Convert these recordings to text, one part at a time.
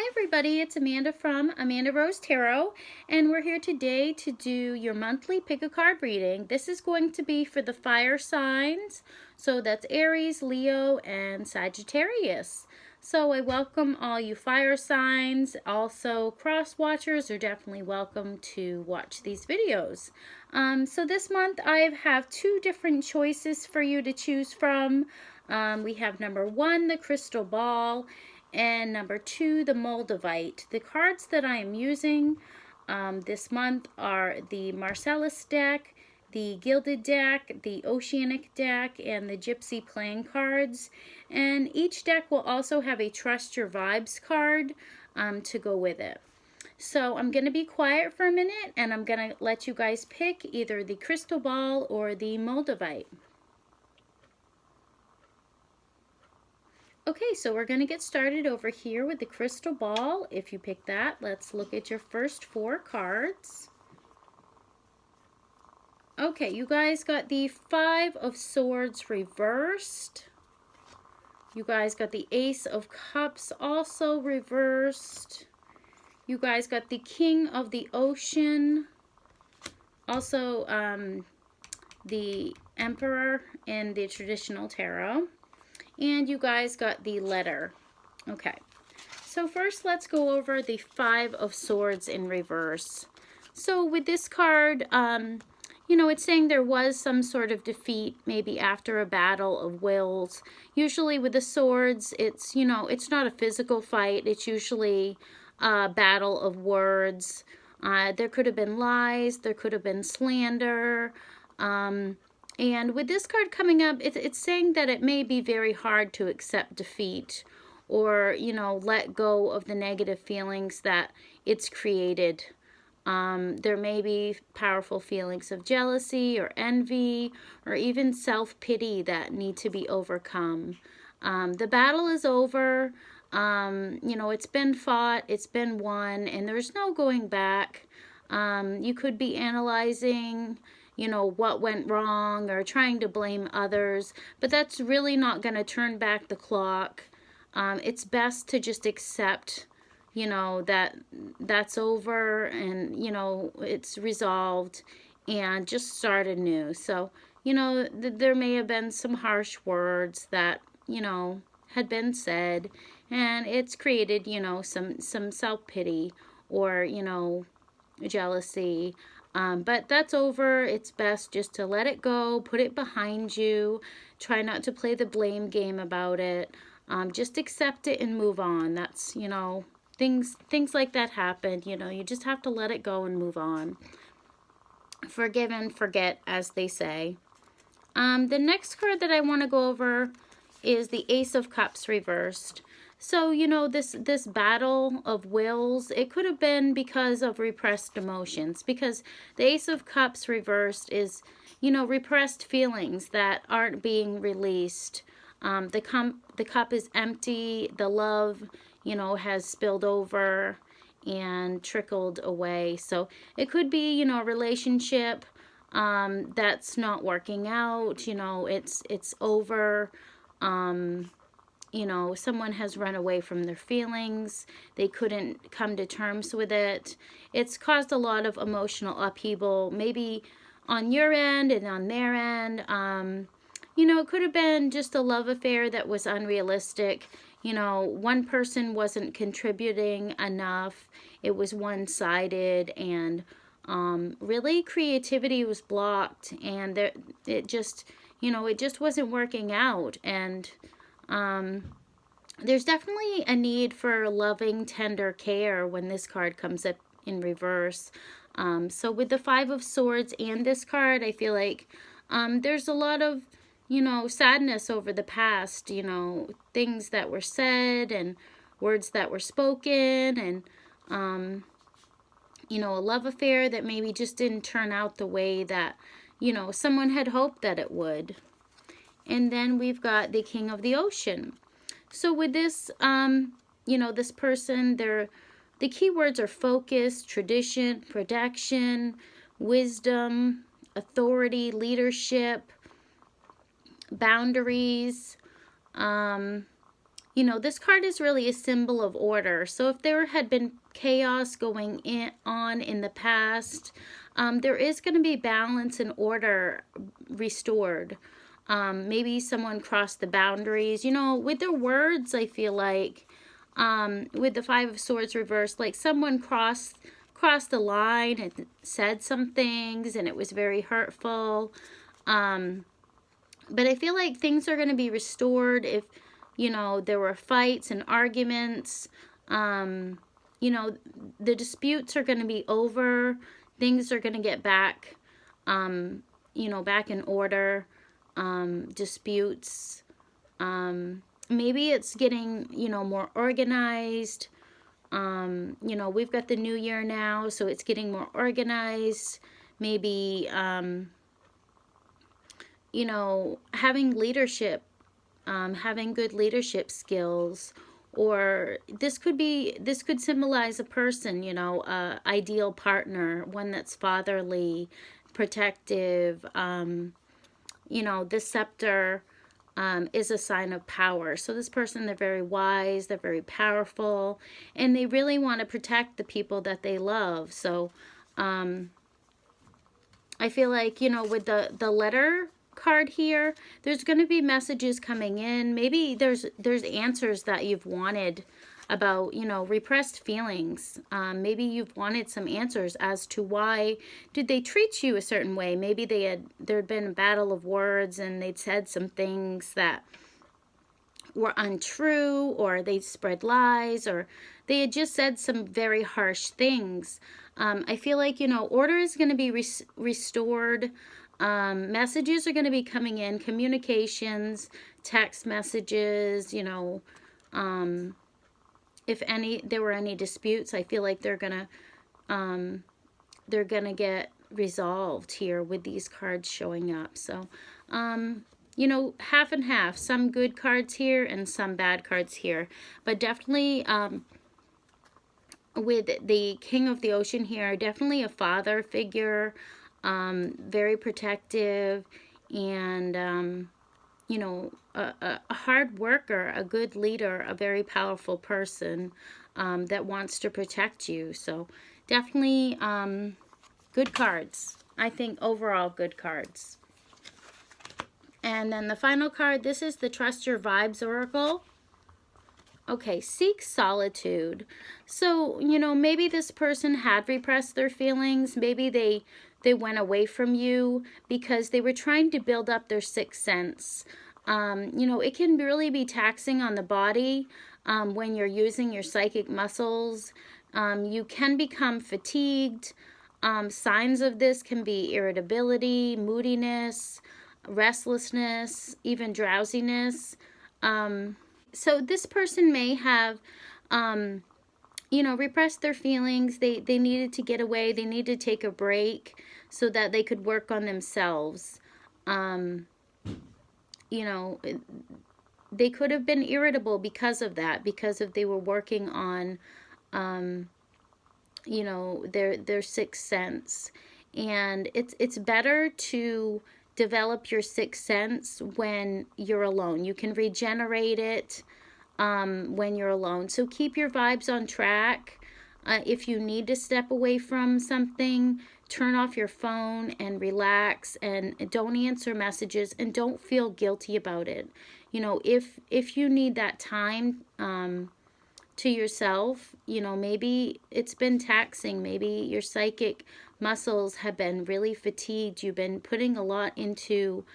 Hi everybody, it's Amanda from Amanda Rose Tarot, and we're here today to do your monthly pick a card reading. This is going to be for the fire signs, so that's Aries, Leo, and Sagittarius. So I welcome all you fire signs. Also, cross watchers are definitely welcome to watch these videos. So this month I have two different choices for you to choose from. We have number one, the crystal ball, and number two, the Moldavite. The cards that I am using this month are the Marseille deck, the Gilded deck, the Oceanic deck, and the Gypsy Playing cards. And each deck will also have a Trust Your Vibes card to go with it. So I'm going to be quiet for a minute, and I'm going to let you guys pick either the crystal ball or the Moldavite. Okay, so we're going to get started over here with the crystal ball. If you pick that, let's look at your first four cards. Okay, you guys got the Five of Swords reversed. You guys got the Ace of Cups also reversed. You guys got the King of the Ocean. Also, the Emperor in the traditional tarot. And you guys got the letter. Okay, so first let's go over the Five of Swords in reverse. So with this card, you know, it's saying there was some sort of defeat, maybe after a battle of wills. Usually with the swords, it's, you know, it's not a physical fight. It's usually a battle of words. There could have been lies. There could have been slander. And with this card coming up, it's saying that it may be very hard to accept defeat or, you know, let go of the negative feelings that it's created. There may be powerful feelings of jealousy or envy or even self-pity that need to be overcome. The battle is over. You know, it's been fought, it's been won, and there's no going back. You could be analyzing, you know, what went wrong or trying to blame others, but that's really not going to turn back the clock. It's best to just accept, you know, that that's over and, you know, it's resolved and just start anew. So, you know, there may have been some harsh words that, you know, had been said, and it's created, you know, some self-pity or, you know, jealousy. But that's over. It's best just to let it go, put it behind you. Try not to play the blame game about it. Just accept it and move on. That's, you know, things like that happen. You know, you just have to let it go and move on. Forgive and forget, as they say. The next card that I want to go over is the Ace of Cups reversed. So, you know, this battle of wills, it could have been because of repressed emotions, because the Ace of Cups reversed is, you know, repressed feelings that aren't being released. The cup is empty. The love, you know, has spilled over and trickled away. So it could be, you know, a relationship that's not working out. You know, it's over. You know, someone has run away from their feelings. They couldn't come to terms with it. It's caused a lot of emotional upheaval, maybe on your end and on their end. You know, it could have been just a love affair that was unrealistic. You know, one person wasn't contributing enough. It was one-sided, and really creativity was blocked, and it just, you know, it just wasn't working out. And there's definitely a need for loving, tender care when this card comes up in reverse. So with the Five of Swords and this card, I feel like there's a lot of, you know, sadness over the past, you know, things that were said and words that were spoken, and, you know, a love affair that maybe just didn't turn out the way that, you know, someone had hoped that it would. And then we've got the King of the Ocean. So with this, you know, this person, the keywords are focus, tradition, protection, wisdom, authority, leadership, boundaries, you know, this card is really a symbol of order. So if there had been chaos going on in the past, there is going to be balance and order restored. Maybe someone crossed the boundaries. You know, with their words, I feel like, with the Five of Swords reversed, like someone crossed the line and said some things, and it was very hurtful. But I feel like things are going to be restored if, you know, there were fights and arguments. You know, the disputes are going to be over. Things are going to get back, you know, back in order. Disputes. Maybe it's getting, you know, more organized. You know, we've got the new year now, so it's getting more organized. Maybe, you know, having leadership, having good leadership skills, or this could symbolize a person, you know, ideal partner, one that's fatherly, protective. You know, this scepter is a sign of power. So this person, they're very wise, they're very powerful, and they really want to protect the people that they love. So I feel like, you know, with the letter card here, there's going to be messages coming in. Maybe there's answers that you've wanted about, you know, repressed feelings. Maybe you've wanted some answers as to why did they treat you a certain way. Maybe there had been a battle of words and they'd said some things that were untrue, or they spread lies, or they had just said some very harsh things. I feel like, you know, order is going to be restored. Messages are going to be coming in, communications, text messages, you know, if there were any disputes, I feel like they're gonna get resolved here with these cards showing up. So, you know, half and half. Some good cards here and some bad cards here. But definitely, with the King of the Ocean here, definitely a father figure, very protective, and you know, a hard worker, a good leader, a very powerful person that wants to protect you. So definitely good cards. I think overall good cards. And then the final card, this is the Trust Your Vibes Oracle. Okay, seek solitude. So, you know, maybe this person had repressed their feelings. Maybe they went away from you because they were trying to build up their sixth sense. You know, it can really be taxing on the body when you're using your psychic muscles. You can become fatigued. Signs of this can be irritability, moodiness, restlessness, even drowsiness. So this person may have, you know, repressed their feelings. They needed to get away. They needed to take a break so that they could work on themselves. You know, they could have been irritable because of that, because if they were working on, you know, their sixth sense. And it's better to develop your sixth sense when you're alone. You can regenerate it when you're alone. So keep your vibes on track. If you need to step away from something, turn off your phone and relax, and don't answer messages, and don't feel guilty about it. You know, if you need that time to yourself, you know, maybe it's been taxing. Maybe your psychic muscles have been really fatigued. You've been putting a lot into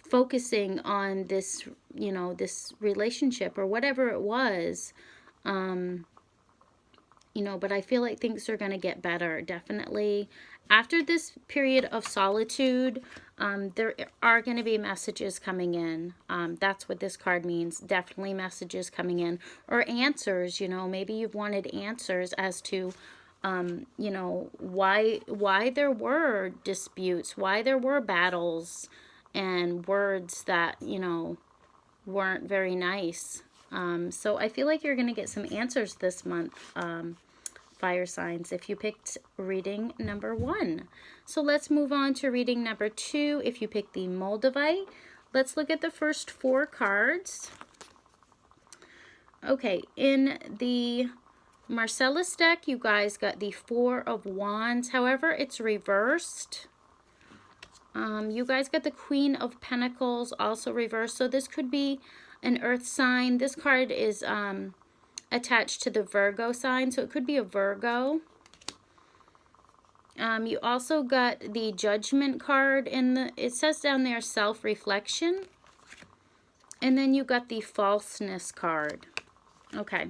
focusing on this, you know, this relationship or whatever it was. You know, but I feel like things are going to get better, definitely. After this period of solitude, there are going to be messages coming in. That's what this card means. Definitely messages coming in. Or answers, you know. Maybe you've wanted answers as to, you know, why there were disputes, why there were battles, and words that, you know, weren't very nice. So I feel like you're going to get some answers this month, fire signs, if you picked reading number 1. So let's move on to reading number 2. If you picked the Moldavite, let's look at the first 4 cards. Okay, in the Marcellus deck, you guys got the Four of Wands. However, it's reversed. You guys got the Queen of Pentacles also reversed. So this could be an earth sign. This card is attached to the Virgo sign, so it could be a Virgo. You also got the Judgment card in the, it says down there self-reflection. And then you got the Falseness card. Okay,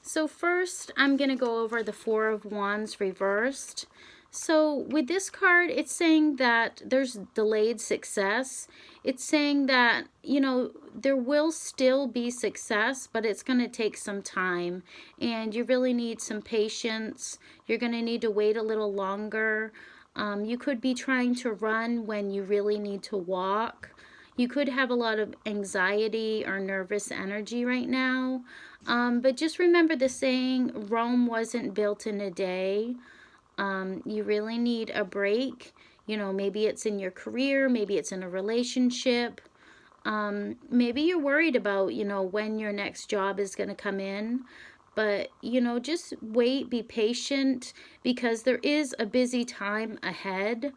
so first I'm going to go over the Four of Wands reversed. So with this card, it's saying that there's delayed success. It's saying that, you know, there will still be success, but it's going to take some time. And you really need some patience. You're going to need to wait a little longer. You could be trying to run when you really need to walk. You could have a lot of anxiety or nervous energy right now. But just remember the saying, Rome wasn't built in a day. You really need a break. You know, maybe it's in your career, maybe it's in a relationship. Maybe you're worried about, you know, when your next job is going to come in. But, you know, just wait, be patient, because there is a busy time ahead.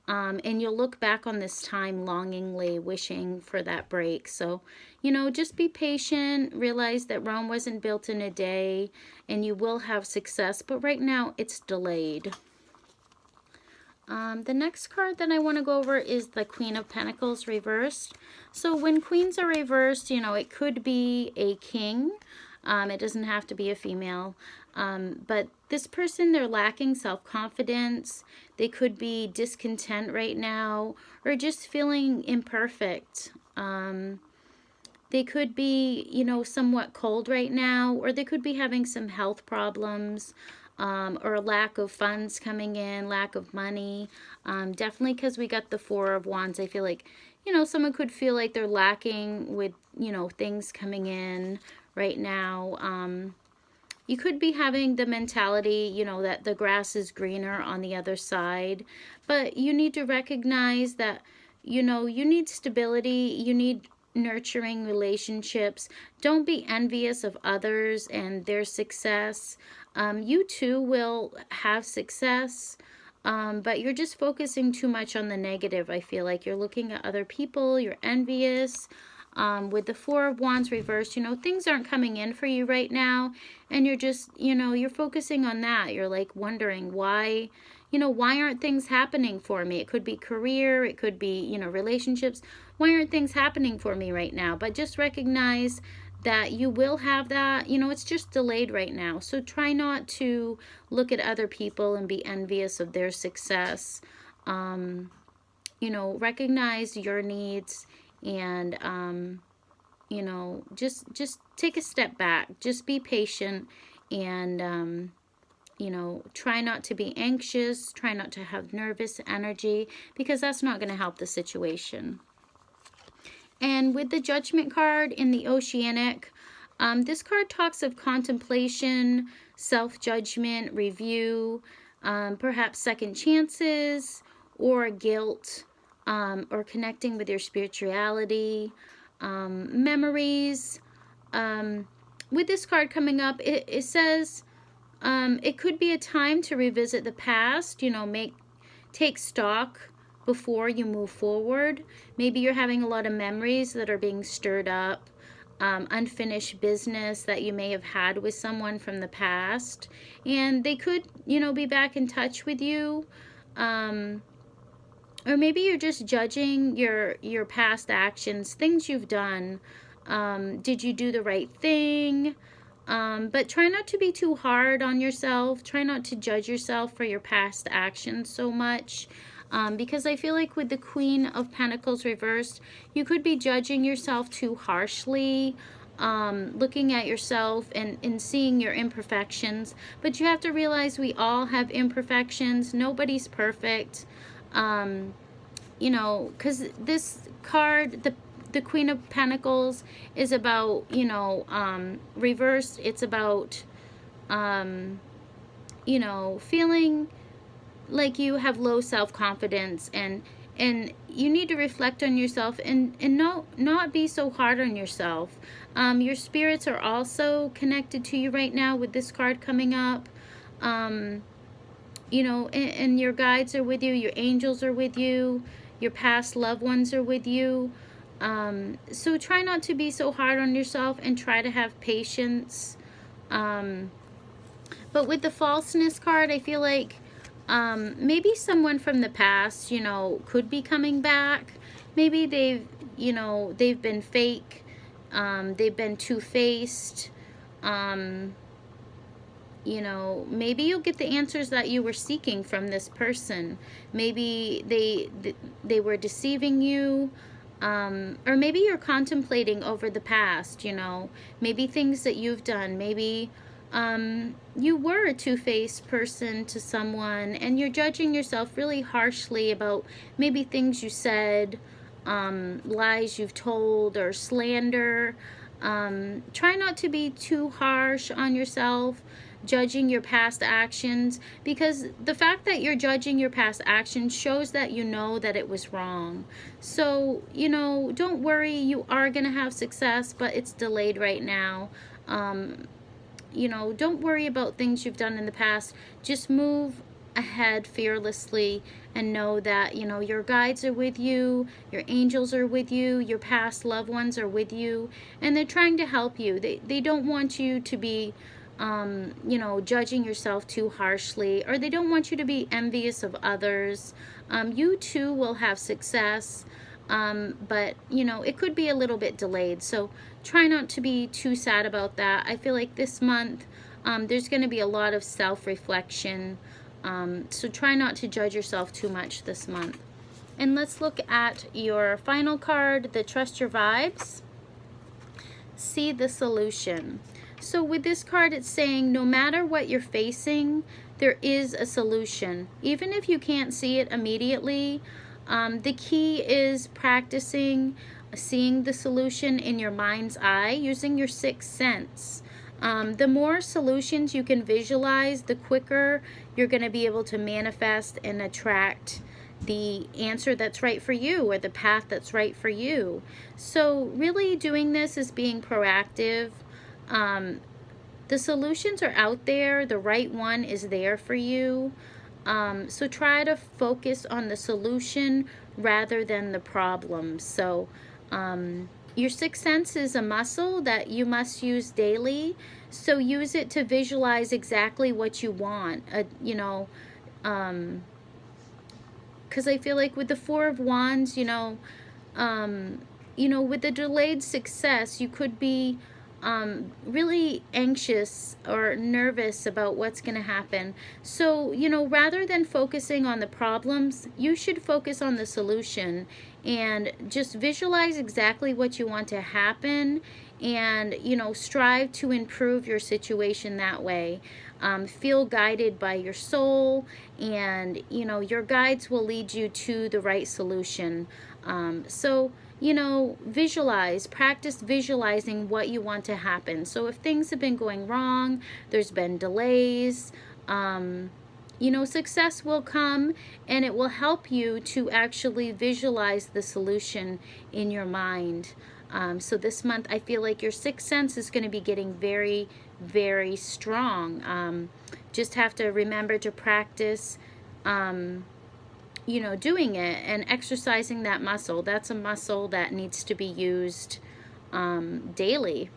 And you'll look back on this time longingly, wishing for that break. So, you know, just be patient. Realize that Rome wasn't built in a day, and you will have success. But right now, it's delayed. The next card that I want to go over is the Queen of Pentacles reversed. So when queens are reversed, you know, it could be a king. It doesn't have to be a female. But this person, they're lacking self-confidence. They could be discontent right now, or just feeling imperfect. They could be, you know, somewhat cold right now, or they could be having some health problems, or a lack of funds coming in, lack of money. Definitely because we got the Four of Wands. I feel like, you know, someone could feel like they're lacking with, you know, things coming in right now. You could be having the mentality, you know, that the grass is greener on the other side. But you need to recognize that, you know, you need stability. You need nurturing relationships. Don't be envious of others and their success. You too will have success. But you're just focusing too much on the negative. I feel like you're looking at other people. You're envious. With the Four of Wands reversed, you know, things aren't coming in for you right now, and you're just, you know, you're focusing on that. You're like wondering why, you know, why aren't things happening for me? It could be career, it could be, you know, relationships. Why aren't things happening for me right now? But just recognize that you will have that. You know, it's just delayed right now. So try not to look at other people and be envious of their success. You know, recognize your needs. And, you know, just take a step back. Just be patient and, you know, try not to be anxious. Try not to have nervous energy, because that's not going to help the situation. And with the Judgment card in the Oceanic, this card talks of contemplation, self-judgment, review, perhaps second chances, or guilt. Or connecting with your spirituality, memories. With this card coming up, it says it could be a time to revisit the past, you know, take stock before you move forward. Maybe you're having a lot of memories that are being stirred up, unfinished business that you may have had with someone from the past, and they could, you know, be back in touch with you. Or maybe you're just judging your past actions, things you've done. Did you do the right thing? But try not to be too hard on yourself. Try not to judge yourself for your past actions so much. Because I feel like with the Queen of Pentacles reversed, you could be judging yourself too harshly, looking at yourself and seeing your imperfections. But you have to realize we all have imperfections. Nobody's perfect. You know, because this card, the Queen of Pentacles, is about, you know, reversed. It's about, you know, feeling like you have low self-confidence, and And you need to reflect on yourself and not be so hard on yourself. Your spirits are also connected to you right now with this card coming up. You know, and your guides are with you, your angels are with you, your past loved ones are with you. So try not to be so hard on yourself and try to have patience. But with the falseness card, I feel like maybe someone from the past, you know, could be coming back. Maybe they've, you know, they've been fake. They've been two-faced. You know, maybe you'll get the answers that you were seeking from this person. Maybe they were deceiving you. Or maybe you're contemplating over the past, you know, maybe things that you've done. Maybe you were a two-faced person to someone and you're judging yourself really harshly about maybe things you said, lies you've told, or slander. Try not to be too harsh on yourself, judging your past actions, because the fact that you're judging your past actions shows that you know that it was wrong. So, you know, don't worry, you are going to have success, but it's delayed right now. You know, don't worry about things you've done in the past. Just move ahead fearlessly and know that, you know, your guides are with you, your angels are with you, your past loved ones are with you, and they're trying to help you. They don't want you to be you know, judging yourself too harshly, or they don't want you to be envious of others. You too will have success, but you know, it could be a little bit delayed, so try not to be too sad about that. I feel like this month there's going to be a lot of self-reflection, so try not to judge yourself too much this month. And let's look at your final card, the Trust Your Vibes. See the solution. So with this card, it's saying no matter what you're facing, there is a solution. Even if you can't see it immediately, the key is practicing seeing the solution in your mind's eye, using your sixth sense. The more solutions you can visualize, the quicker you're going to be able to manifest and attract the answer that's right for you, or the path that's right for you. So really doing this is being proactive. The solutions are out there. The right one is there for you. So try to focus on the solution rather than the problem. So your sixth sense is a muscle that you must use daily. So use it to visualize exactly what you want. You know, because I feel like with the Four of Wands, you know, with the delayed success, you could be really anxious or nervous about what's going to happen. So, you know, rather than focusing on the problems, you should focus on the solution and just visualize exactly what you want to happen, and, you know, strive to improve your situation that way. Feel guided by your soul, and, you know, your guides will lead you to the right solution. So, you know, visualize, practice visualizing what you want to happen. So if things have been going wrong, there's been delays, you know, success will come, and it will help you to actually visualize the solution in your mind. So this month, I feel like your sixth sense is going to be getting very, very strong. Just have to remember to practice, you know, doing it and exercising that muscle. That's a muscle that needs to be used daily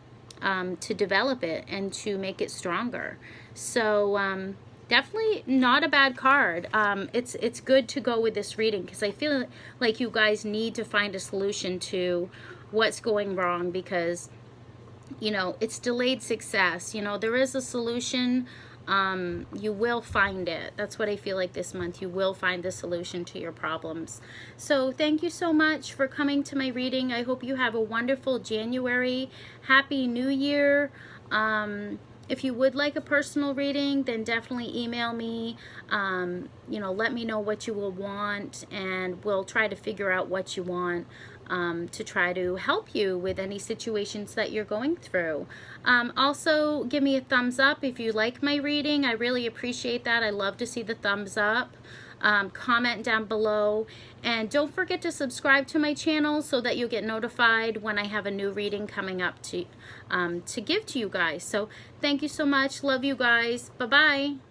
to develop it and to make it stronger. So definitely not a bad card. It's good to go with this reading, because I feel like you guys need to find a solution to what's going wrong, because, you know, it's delayed success. You know, there is a solution. You will find it. That's what I feel like this month. You will find the solution to your problems. So thank you so much for coming to my reading. I hope you have a wonderful January. Happy New Year. If you would like a personal reading, then definitely email me. You know, let me know what you will want, and we'll try to figure out what you want, to try to help you with any situations that you're going through. Also, give me a thumbs up if you like my reading. I really appreciate that. I love to see the thumbs up. comment down below. And don't forget to subscribe to my channel so that you'll get notified when I have a new reading coming up to give to you guys. So thank you so much. Love you guys. Bye-bye.